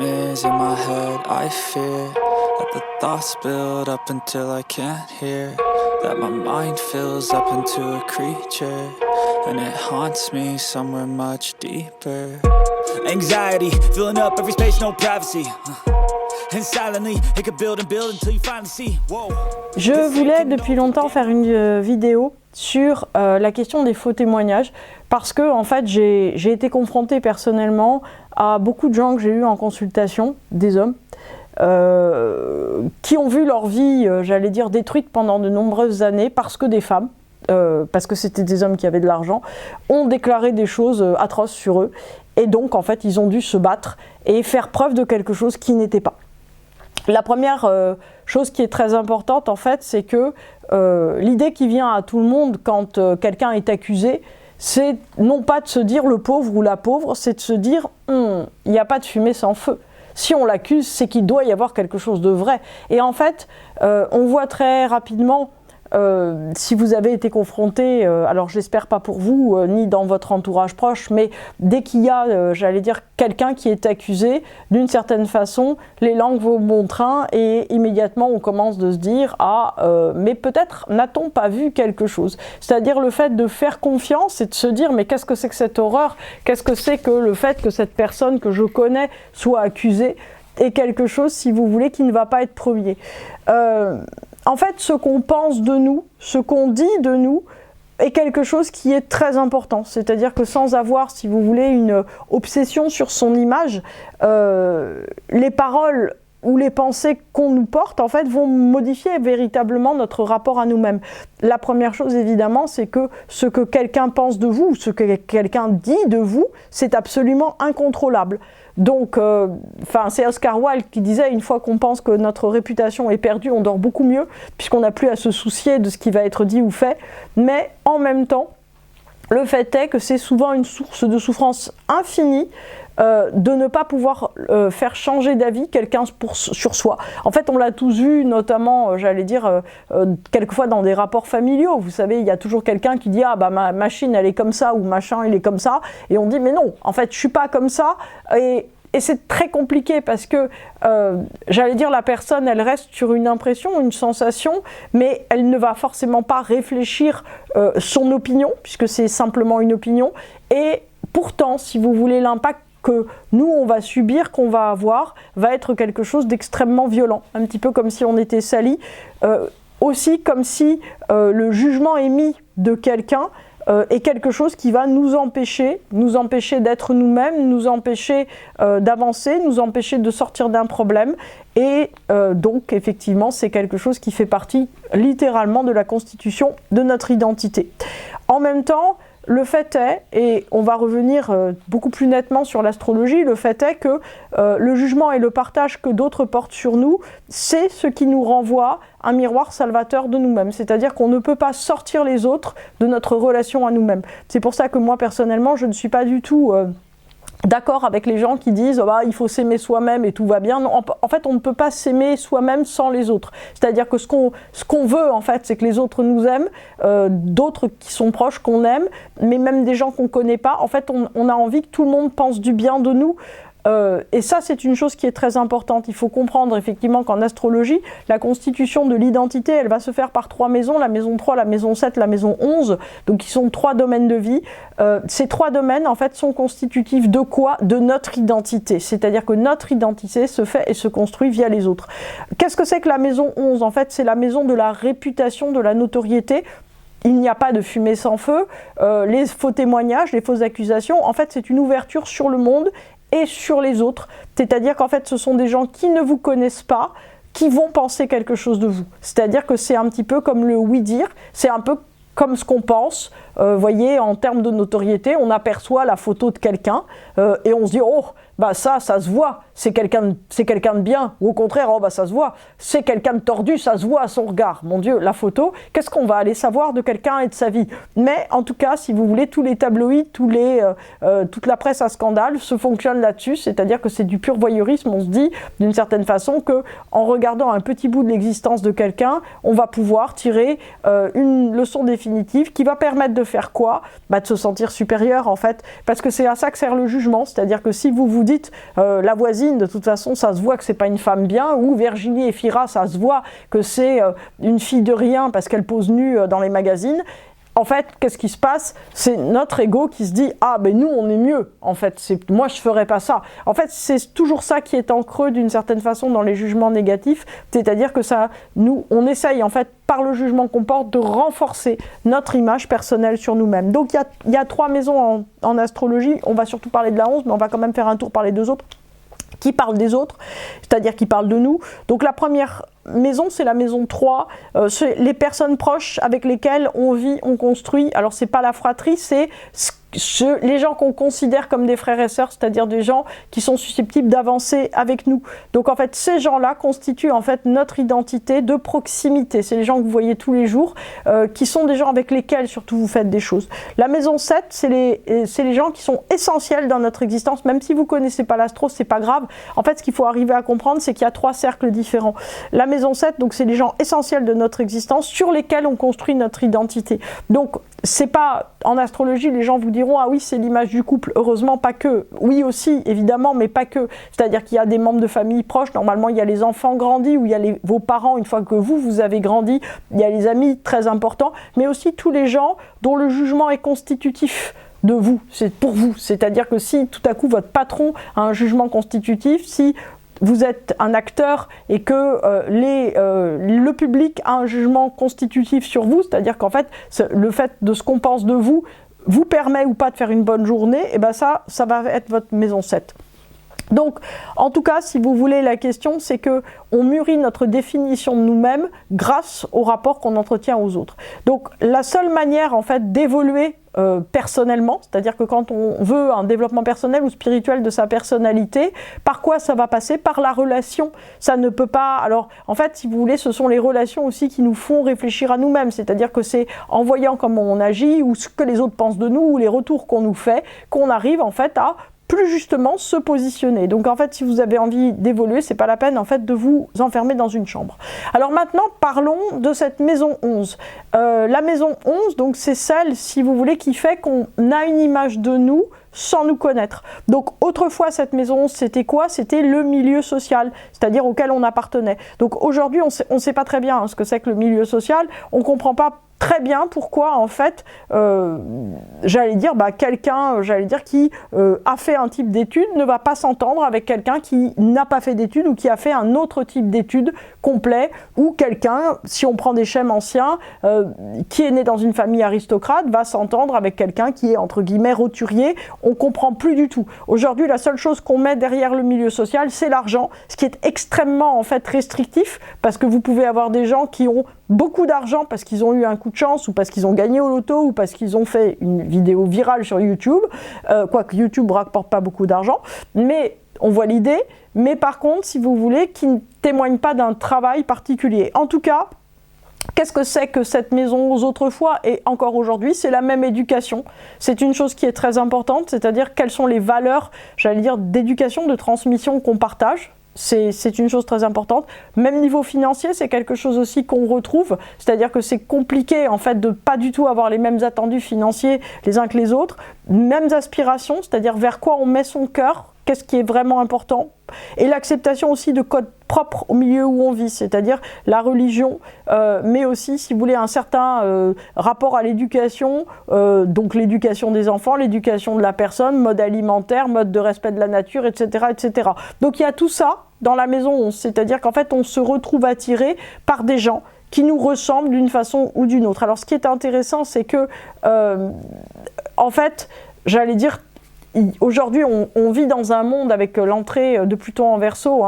nightmares in my head. I fear that the thoughts build up until I can't hear, that my mind fills up into a creature, and it haunts me somewhere much deeper. Anxiety, filling up every space, no privacy. And silently, it could build and build until you finally see. Whoa. Je voulais depuis longtemps faire une vidéo sur la question des faux témoignages, parce que en fait j'ai été confrontée personnellement à beaucoup de gens que j'ai eu en consultation, des hommes, qui ont vu leur vie, j'allais dire, détruite pendant de nombreuses années parce que des femmes, parce que c'était des hommes qui avaient de l'argent, ont déclaré des choses atroces sur eux, et donc en fait ils ont dû se battre et faire preuve de quelque chose qui n'était pas. La première chose qui est très importante en fait, c'est que l'idée qui vient à tout le monde quand quelqu'un est accusé, c'est non pas de se dire le pauvre ou la pauvre, c'est de se dire il n'y a pas de fumée sans feu. Si on l'accuse, c'est qu'il doit y avoir quelque chose de vrai. Et en fait, on voit très rapidement, si vous avez été confronté, alors j'espère pas pour vous, ni dans votre entourage proche, mais dès qu'il y a, j'allais dire, quelqu'un qui est accusé, d'une certaine façon, les langues vont bon train et immédiatement on commence de se dire « Ah, mais peut-être n'a-t-on pas vu quelque chose ?» C'est-à-dire le fait de faire confiance et de se dire « Mais qu'est-ce que c'est que cette horreur? Qu'est-ce que c'est que le fait que cette personne que je connais soit accusée ?» est quelque chose, si vous voulez, qui ne va pas être premier. En fait, ce qu'on pense de nous, ce qu'on dit de nous, est quelque chose qui est très important. C'est-à-dire que sans avoir, si vous voulez, une obsession sur son image, les paroles ou les pensées qu'on nous porte, en fait, vont modifier véritablement notre rapport à nous-mêmes. La première chose, évidemment, c'est que ce que quelqu'un pense de vous, ce que quelqu'un dit de vous, c'est absolument incontrôlable. Donc, c'est Oscar Wilde qui disait, une fois qu'on pense que notre réputation est perdue, on dort beaucoup mieux, puisqu'on n'a plus à se soucier de ce qui va être dit ou fait. Mais en même temps, le fait est que c'est souvent une source de souffrance infinie de ne pas pouvoir faire changer d'avis quelqu'un sur soi. En fait, on l'a tous vu, notamment, j'allais dire, quelquefois dans des rapports familiaux. Vous savez, il y a toujours quelqu'un qui dit « Ah, bah, ma machine, elle est comme ça » ou « Machin, il est comme ça ». Et on dit « Mais non, en fait, je suis pas comme ça ». Et c'est très compliqué parce que, j'allais dire, la personne, elle reste sur une impression, une sensation, mais elle ne va forcément pas réfléchir son opinion, puisque c'est simplement une opinion. Et pourtant, si vous voulez, l'impact que nous, on va subir, qu'on va avoir, va être quelque chose d'extrêmement violent. Un petit peu comme si on était sali. Aussi comme si le jugement émis de quelqu'un est quelque chose qui va nous empêcher d'être nous-mêmes, nous empêcher d'avancer, nous empêcher de sortir d'un problème. Et donc, effectivement, c'est quelque chose qui fait partie littéralement de la constitution de notre identité. En même temps, le fait est, et on va revenir beaucoup plus nettement sur l'astrologie, le fait est que le jugement et le partage que d'autres portent sur nous, c'est ce qui nous renvoie un miroir salvateur de nous-mêmes. C'est-à-dire qu'on ne peut pas sortir les autres de notre relation à nous-mêmes. C'est pour ça que moi, personnellement, je ne suis pas du tout d'accord avec les gens qui disent oh bah, il faut s'aimer soi-même et tout va bien. Non, en fait, on ne peut pas s'aimer soi-même sans les autres. C'est-à-dire que ce qu'on veut, en fait, c'est que les autres nous aiment, d'autres qui sont proches qu'on aime, mais même des gens qu'on ne connaît pas. En fait, on a envie que tout le monde pense du bien de nous. Et ça, c'est une chose qui est très importante. Il faut comprendre effectivement qu'en astrologie, la constitution de l'identité, elle va se faire par 3 maisons, la maison 3, la maison 7, la maison 11, donc qui sont 3 domaines de vie. Ces 3 domaines, en fait, sont constitutifs de quoi? De notre identité. C'est-à-dire que notre identité se fait et se construit via les autres. Qu'est-ce que c'est que la maison 11? En fait, c'est la maison de la réputation, de la notoriété. Il n'y a pas de fumée sans feu. Les faux témoignages, les fausses accusations, en fait, c'est une ouverture sur le monde et sur les autres, c'est-à-dire qu'en fait ce sont des gens qui ne vous connaissent pas, qui vont penser quelque chose de vous. C'est-à-dire que c'est un petit peu comme le oui-dire, c'est un peu comme ce qu'on pense, voyez, en termes de notoriété, on aperçoit la photo de quelqu'un et on se dit « Oh, bah ça se voit, c'est quelqu'un de bien », ou au contraire « Oh, bah ça se voit, c'est quelqu'un de tordu, ça se voit à son regard ». Mon Dieu, la photo, qu'est-ce qu'on va aller savoir de quelqu'un et de sa vie? Mais en tout cas, si vous voulez, tous les tabloïds, toute la presse à scandale se fonctionne là-dessus, c'est-à-dire que c'est du pur voyeurisme. On se dit, d'une certaine façon, qu'en regardant un petit bout de l'existence de quelqu'un, on va pouvoir tirer une leçon définitive qui va permettre de faire quoi? Bah, de se sentir supérieur, en fait, parce que c'est à ça que sert le jugement, c'est-à-dire que si vous vous dites la voisine magazines, de toute façon, ça se voit que c'est pas une femme bien, ou Virginie Efira, ça se voit que c'est une fille de rien parce qu'elle pose nue dans les magazines. En fait, qu'est-ce qui se passe? C'est notre ego qui se dit « Ah, ben nous, on est mieux, en fait, moi, je ferais pas ça. » En fait, c'est toujours ça qui est en creux, d'une certaine façon, dans les jugements négatifs, c'est-à-dire que ça, nous, on essaye, en fait, par le jugement qu'on porte, de renforcer notre image personnelle sur nous-mêmes. Donc, il y a 3 maisons en astrologie, on va surtout parler de la 11, mais on va quand même faire un tour par les 2 autres, qui parlent des autres, c'est-à-dire qui parlent de nous. Donc la première maison, c'est la maison 3, c'est les personnes proches avec lesquelles on vit, on construit. Alors c'est pas la fratrie, c'est les gens qu'on considère comme des frères et sœurs, c'est-à-dire des gens qui sont susceptibles d'avancer avec nous. Donc en fait, ces gens-là constituent en fait notre identité de proximité. C'est les gens que vous voyez tous les jours, qui sont des gens avec lesquels surtout vous faites des choses. La maison 7, c'est les gens qui sont essentiels dans notre existence, même si vous connaissez pas l'astro, c'est pas grave. En fait, ce qu'il faut arriver à comprendre, c'est qu'il y a 3 cercles différents. La maison 7, donc c'est les gens essentiels de notre existence sur lesquels on construit notre identité. Donc c'est pas, en astrologie, les gens vous diront « Ah oui, c'est l'image du couple ». Heureusement, pas que. Oui aussi, évidemment, mais pas que. C'est-à-dire qu'il y a des membres de famille proches. Normalement, il y a les enfants grandis, ou il y a vos parents, une fois que vous avez grandi. Il y a les amis, très importants. Mais aussi tous les gens dont le jugement est constitutif de vous. C'est pour vous. C'est-à-dire que si, tout à coup, votre patron a un jugement constitutif, si vous êtes un acteur et que le public a un jugement constitutif sur vous, c'est-à-dire qu'en fait, le fait de ce qu'on pense de vous vous permet ou pas de faire une bonne journée, et ben ça va être votre maison 7. Donc, en tout cas, si vous voulez, la question, c'est que on mûrit notre définition de nous-mêmes grâce au rapport qu'on entretient aux autres. Donc, la seule manière, en fait, d'évoluer personnellement, c'est-à-dire que quand on veut un développement personnel ou spirituel de sa personnalité, par quoi ça va passer? Par la relation. Ça ne peut pas... Alors, en fait, si vous voulez, ce sont les relations aussi qui nous font réfléchir à nous-mêmes, c'est-à-dire que c'est en voyant comment on agit, ou ce que les autres pensent de nous, ou les retours qu'on nous fait, qu'on arrive, en fait, à plus justement se positionner. Donc en fait, si vous avez envie d'évoluer, c'est pas la peine en fait de vous enfermer dans une chambre. Alors maintenant, parlons de cette maison 11. La maison 11, donc c'est celle, si vous voulez, qui fait qu'on a une image de nous sans nous connaître. Donc autrefois, cette maison 11, c'était quoi? C'était le milieu social, c'est-à-dire auquel on appartenait. Donc aujourd'hui, on sait pas très bien ce que c'est que le milieu social, on comprend pas très bien pourquoi en fait j'allais dire quelqu'un qui a fait un type d'études ne va pas s'entendre avec quelqu'un qui n'a pas fait d'études ou qui a fait un autre type d'études complet, ou quelqu'un, si on prend des schèmes anciens, qui est né dans une famille aristocrate va s'entendre avec quelqu'un qui est entre guillemets roturier. On comprend plus du tout. Aujourd'hui, la seule chose qu'on met derrière le milieu social, c'est l'argent, ce qui est extrêmement en fait restrictif, parce que vous pouvez avoir des gens qui ont beaucoup d'argent parce qu'ils ont eu un coup de chance, ou parce qu'ils ont gagné au loto, ou parce qu'ils ont fait une vidéo virale sur YouTube, quoique YouTube ne rapporte pas beaucoup d'argent, mais on voit l'idée. Mais par contre, si vous voulez, qui ne témoigne pas d'un travail particulier. En tout cas, qu'est-ce que c'est que cette maison aux autrefois et encore aujourd'hui? C'est la même éducation. C'est une chose qui est très importante, c'est-à-dire quelles sont les valeurs, j'allais dire, d'éducation, de transmission qu'on partage. C'est une chose très importante. Même niveau financier, c'est quelque chose aussi qu'on retrouve, c'est-à-dire que c'est compliqué en fait de pas du tout avoir les mêmes attendus financiers les uns que les autres, mêmes aspirations, c'est-à-dire vers quoi on met son cœur, qu'est-ce qui est vraiment important, et l'acceptation aussi de codes propres au milieu où on vit, c'est-à-dire la religion, mais aussi, si vous voulez, un certain rapport à l'éducation, donc l'éducation des enfants, l'éducation de la personne, mode alimentaire, mode de respect de la nature, etc., etc. Donc il y a tout ça dans la maison 11, c'est-à-dire qu'en fait on se retrouve attiré par des gens qui nous ressemblent d'une façon ou d'une autre. Alors ce qui est intéressant, c'est que, en fait, j'allais dire, aujourd'hui, on vit dans un monde avec l'entrée de Pluton en Verseau,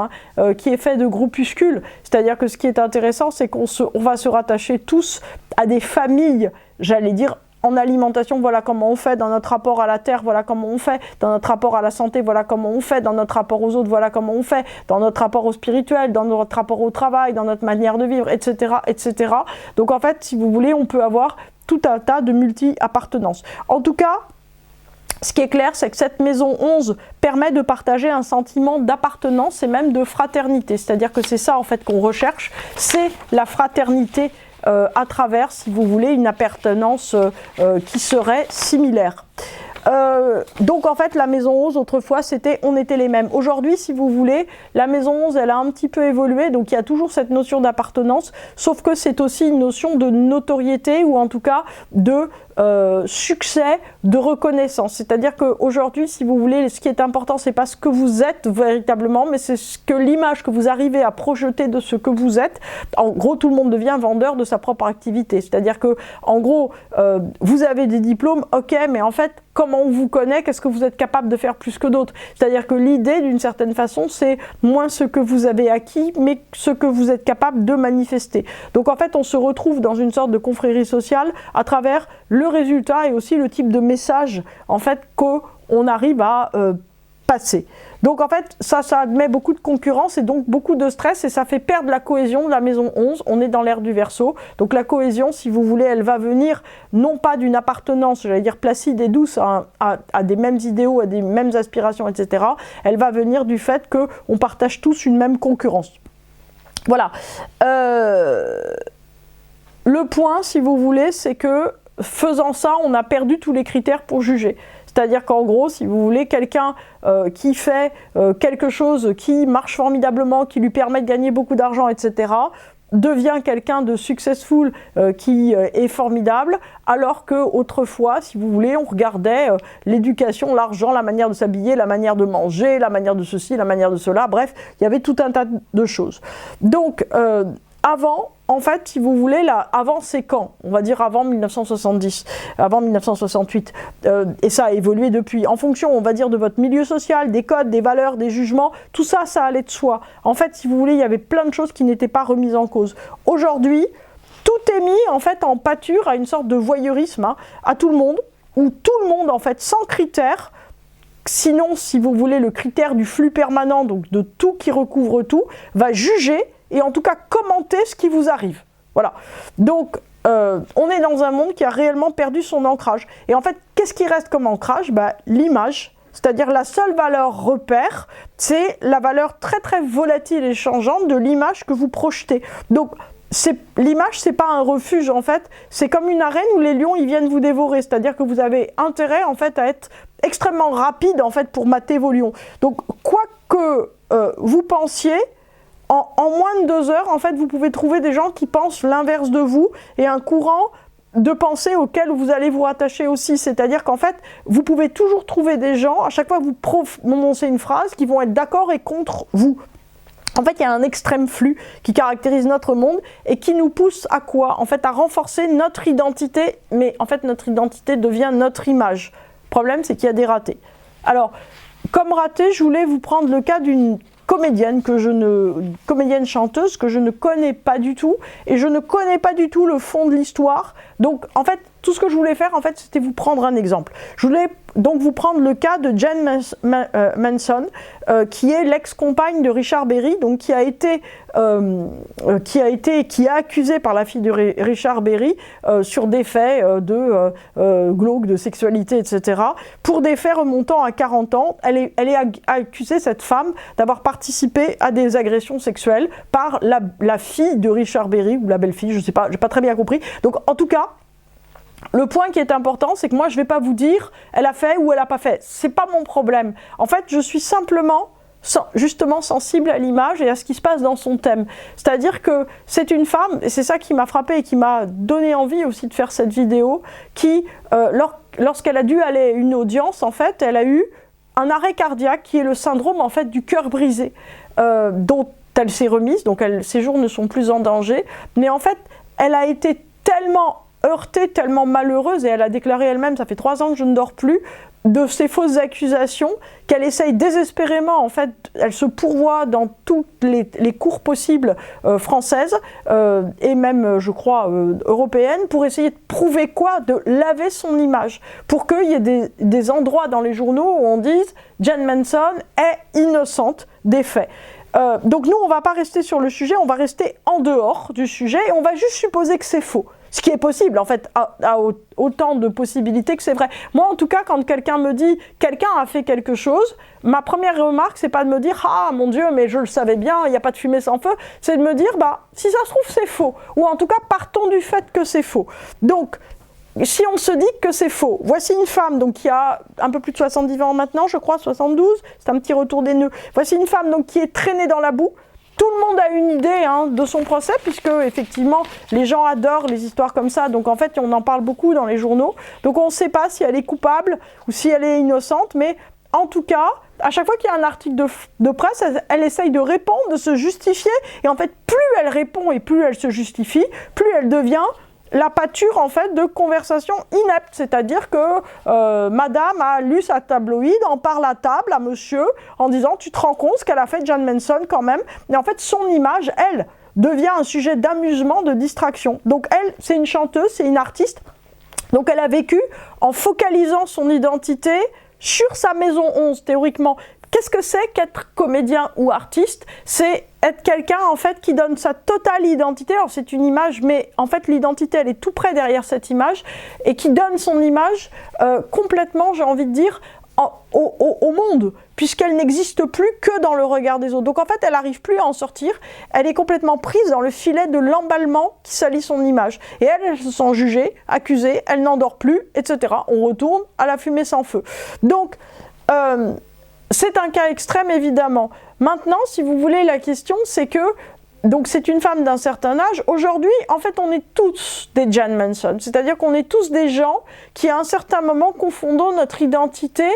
qui est fait de groupuscules. C'est-à-dire que ce qui est intéressant, c'est qu'on va se rattacher tous à des familles, j'allais dire, en alimentation, voilà comment on fait, dans notre rapport à la terre, voilà comment on fait, dans notre rapport à la santé, voilà comment on fait, dans notre rapport aux autres, voilà comment on fait, dans notre rapport au spirituel, dans notre rapport au travail, dans notre manière de vivre, etc., etc. Donc en fait, si vous voulez, on peut avoir tout un tas de multi-appartenances. En tout cas, ce qui est clair, c'est que cette maison 11 permet de partager un sentiment d'appartenance et même de fraternité. C'est-à-dire que c'est ça en fait qu'on recherche, c'est la fraternité à travers, si vous voulez, une appartenance qui serait similaire. Donc en fait la maison 11 autrefois c'était on était les mêmes. Aujourd'hui si vous voulez la maison 11 elle a un petit peu évolué, donc il y a toujours cette notion d'appartenance, sauf que c'est aussi une notion de notoriété ou en tout cas de succès, de reconnaissance. C'est-à-dire qu'aujourd'hui si vous voulez ce qui est important c'est pas ce que vous êtes véritablement, mais c'est ce que l'image que vous arrivez à projeter de ce que vous êtes. En gros tout le monde devient vendeur de sa propre activité, c'est-à-dire que en gros vous avez des diplômes, ok, mais en fait comment on vous connaît, qu'est-ce que vous êtes capable de faire plus que d'autres. C'est-à-dire que l'idée, d'une certaine façon, c'est moins ce que vous avez acquis, mais ce que vous êtes capable de manifester. Donc en fait, on se retrouve dans une sorte de confrérie sociale à travers le résultat et aussi le type de message en fait, qu'on arrive à passer. Donc en fait, ça admet beaucoup de concurrence et donc beaucoup de stress et ça fait perdre la cohésion de la maison 11. On est dans l'ère du Verseau. Donc la cohésion, si vous voulez, elle va venir non pas d'une appartenance, j'allais dire placide et douce à des mêmes idéaux, à des mêmes aspirations, etc. Elle va venir du fait qu'on partage tous une même concurrence. Voilà. Le point, si vous voulez, c'est que faisant ça, on a perdu tous les critères pour juger. C'est-à-dire qu'en gros, si vous voulez, quelqu'un qui fait quelque chose qui marche formidablement, qui lui permet de gagner beaucoup d'argent, etc., devient quelqu'un de successful qui est formidable, alors qu'autrefois, si vous voulez, on regardait l'éducation, l'argent, la manière de s'habiller, la manière de manger, la manière de ceci, la manière de cela, bref, il y avait tout un tas de choses. Donc, avant, en fait, si vous voulez, là, avant c'est quand ? On va dire avant 1970, avant 1968. Et ça a évolué depuis. En fonction, on va dire, de votre milieu social, des codes, des valeurs, des jugements, tout ça, ça allait de soi. En fait, si vous voulez, il y avait plein de choses qui n'étaient pas remises en cause. Aujourd'hui, tout est mis, en fait, en pâture à une sorte de voyeurisme, hein, à tout le monde, où tout le monde, en fait, sans critères, sinon, si vous voulez, le critère du flux permanent, donc de tout qui recouvre tout, va juger et en tout cas commenter ce qui vous arrive. Voilà. Donc, on est dans un monde qui a réellement perdu son ancrage. Et en fait, qu'est-ce qui reste comme ancrage ? L'image, c'est-à-dire la seule valeur repère, c'est la valeur très très volatile et changeante de l'image que vous projetez. Donc, l'image, c'est pas un refuge en fait, c'est comme une arène où les lions ils viennent vous dévorer, c'est-à-dire que vous avez intérêt en fait à être extrêmement rapide en fait pour mater vos lions. Donc, quoi que vous pensiez, en moins de 2 heures, en fait, vous pouvez trouver des gens qui pensent l'inverse de vous et un courant de pensée auquel vous allez vous rattacher aussi. C'est-à-dire qu'en fait, vous pouvez toujours trouver des gens, à chaque fois que vous prononcez une phrase, qui vont être d'accord et contre vous. En fait, il y a un extrême flux qui caractérise notre monde et qui nous pousse à quoi ? En fait, à renforcer notre identité, mais en fait, notre identité devient notre image. Le problème, c'est qu'il y a des ratés. Alors, comme raté, je voulais vous prendre le cas d'une comédienne comédienne chanteuse que je ne connais pas du tout et je ne connais pas du tout le fond de l'histoire. Donc en fait tout ce que je voulais faire en fait c'était vous prendre un exemple. Je voulais donc vous prendre le cas de Jane Manson qui est l'ex-compagne de Richard Berry, donc qui a accusé par la fille de Richard Berry sur des faits de glauque, de sexualité, etc. Pour des faits remontant à 40 ans, elle est accusée, cette femme, d'avoir participé à des agressions sexuelles par la fille de Richard Berry, ou la belle-fille, je sais pas, j'ai pas très bien compris. Donc en tout cas, le point qui est important, c'est que moi je vais pas vous dire elle a fait ou elle a pas fait. C'est pas mon problème. En fait, je suis simplement justement sensible à l'image et à ce qui se passe dans son thème. C'est-à-dire que c'est une femme, et c'est ça qui m'a frappée et qui m'a donné envie aussi de faire cette vidéo, qui, lorsqu'elle a dû aller à une audience, en fait, elle a eu un arrêt cardiaque qui est le syndrome en fait du cœur brisé, dont elle s'est remise, donc ses jours ne sont plus en danger, mais en fait, elle a été tellement heurtée, tellement malheureuse, et elle a déclaré elle-même, ça fait 3 ans que je ne dors plus, de ces fausses accusations, qu'elle essaye désespérément, en fait, elle se pourvoit dans toutes les cours possibles françaises, et même, je crois, européennes, pour essayer de prouver quoi ? De laver son image, pour qu'il y ait des endroits dans les journaux où on dise « Jane Manson est innocente des faits ». Donc nous, on ne va pas rester sur le sujet, on va rester en dehors du sujet, et on va juste supposer que c'est faux. Ce qui est possible, en fait, a autant de possibilités que c'est vrai. Moi, en tout cas, quand quelqu'un me dit « quelqu'un a fait quelque chose », ma première remarque, c'est pas de me dire « ah, mon Dieu, mais je le savais bien, il n'y a pas de fumée sans feu », c'est de me dire « bah, si ça se trouve, c'est faux ». Ou en tout cas, partons du fait que c'est faux. Donc, si on se dit que c'est faux, voici une femme donc, qui a un peu plus de 70 ans maintenant, je crois, 72, c'est un petit retour des nœuds. Voici une femme donc, qui est traînée dans la boue. Tout le monde a une idée de son procès, puisque effectivement les gens adorent les histoires comme ça, donc en fait on en parle beaucoup dans les journaux. Donc on ne sait pas si elle est coupable ou si elle est innocente, mais en tout cas, à chaque fois qu'il y a un article de presse, elle essaye de répondre, de se justifier, et en fait plus elle répond et plus elle se justifie, plus elle devient la pâture en fait de conversations ineptes, c'est-à-dire que madame a lu sa tabloïd, en parle à table à monsieur en disant tu te rends compte ce qu'elle a fait Jan Manson quand même, et en fait son image, elle, devient un sujet d'amusement, de distraction. Donc elle, c'est une chanteuse, c'est une artiste, donc elle a vécu en focalisant son identité sur sa maison 11 théoriquement. Qu'est-ce que c'est qu'être comédien ou artiste? C'est être quelqu'un en fait qui donne sa totale identité. Alors c'est une image, mais en fait l'identité elle est tout près derrière cette image et qui donne son image complètement, j'ai envie de dire, au monde, puisqu'elle n'existe plus que dans le regard des autres. Donc en fait elle n'arrive plus à en sortir, elle est complètement prise dans le filet de l'emballement qui salit son image. Et elle se sent jugée, accusée, elle n'en dort plus, etc. On retourne à la fumée sans feu. Donc c'est un cas extrême, évidemment. Maintenant, si vous voulez, la question, c'est que donc c'est une femme d'un certain âge. Aujourd'hui, en fait, on est tous des Jan Manson. C'est-à-dire qu'on est tous des gens qui, à un certain moment, confondons notre identité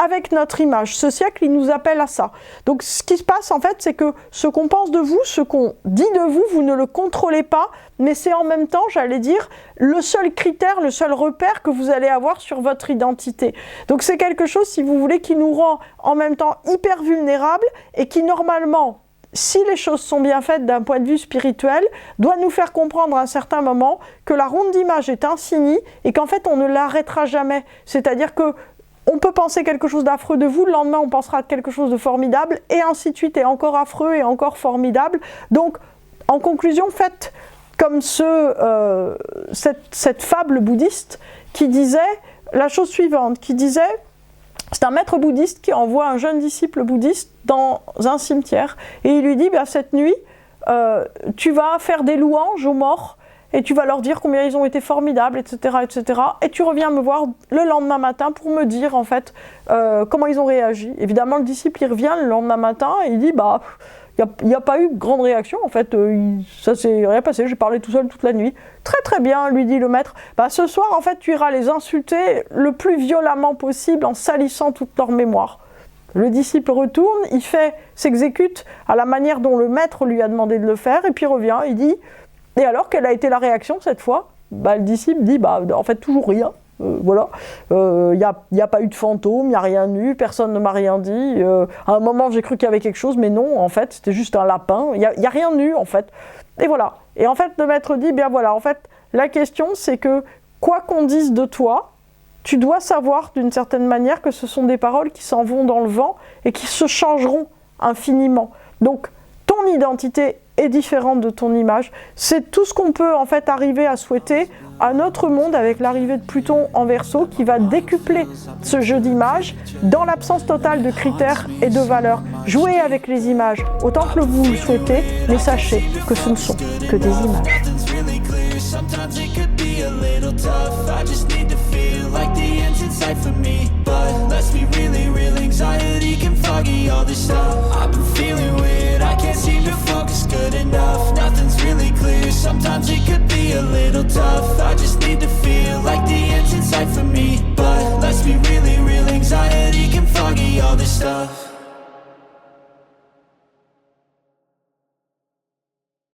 avec notre image. Ce siècle, il nous appelle à ça. Donc, ce qui se passe, en fait, c'est que ce qu'on pense de vous, ce qu'on dit de vous, vous ne le contrôlez pas, mais c'est en même temps, j'allais dire, le seul critère, le seul repère que vous allez avoir sur votre identité. Donc, c'est quelque chose, si vous voulez, qui nous rend en même temps hyper vulnérables et qui, normalement, si les choses sont bien faites d'un point de vue spirituel, doit nous faire comprendre à un certain moment que la ronde d'image est infinie et qu'en fait, on ne l'arrêtera jamais. C'est-à-dire que on peut penser quelque chose d'affreux de vous, le lendemain on pensera quelque chose de formidable, et ainsi de suite, et encore affreux, et encore formidable. Donc, en conclusion, faites comme cette fable bouddhiste qui disait la chose suivante, qui disait, c'est un maître bouddhiste qui envoie un jeune disciple bouddhiste dans un cimetière, et il lui dit, cette nuit, tu vas faire des louanges aux morts, et tu vas leur dire combien ils ont été formidables, etc., etc. Et tu reviens me voir le lendemain matin pour me dire, en fait, comment ils ont réagi. Évidemment, le disciple, il revient le lendemain matin et il dit, il n'y a pas eu de grande réaction, en fait, ça s'est rien passé, j'ai parlé tout seul toute la nuit. Très très bien, lui dit le maître. Ce soir, en fait, tu iras les insulter le plus violemment possible en salissant toute leur mémoire. Le disciple retourne, il s'exécute à la manière dont le maître lui a demandé de le faire, et puis revient, il dit... Et alors, quelle a été la réaction cette fois? Le disciple dit, en fait, toujours rien. Voilà. Il n'y a pas eu de fantôme, il n'y a rien eu, personne ne m'a rien dit. À un moment, j'ai cru qu'il y avait quelque chose, mais non, en fait, c'était juste un lapin. Il n'y a rien eu, en fait. Et voilà. Et en fait, le maître dit, en fait, la question, c'est que, quoi qu'on dise de toi, tu dois savoir, d'une certaine manière, que ce sont des paroles qui s'en vont dans le vent et qui se changeront infiniment. Donc, ton identité est différente de ton image. C'est tout ce qu'on peut en fait arriver à souhaiter à notre monde avec l'arrivée de Pluton en Verseau qui va décupler ce jeu d'images dans l'absence totale de critères et de valeurs. Jouez avec les images autant que vous le souhaitez, mais sachez que ce ne sont que des images. Sometimes it could be a little tough, I just need to feel like the end's in sight for me. But let's be really real, anxiety can foggy all this stuff. I've been feeling weird, I can't seem to focus good enough. Nothing's really clear, sometimes it could be a little tough. I just need to feel like the end's in sight for me. But let's be really real, anxiety can foggy all this stuff.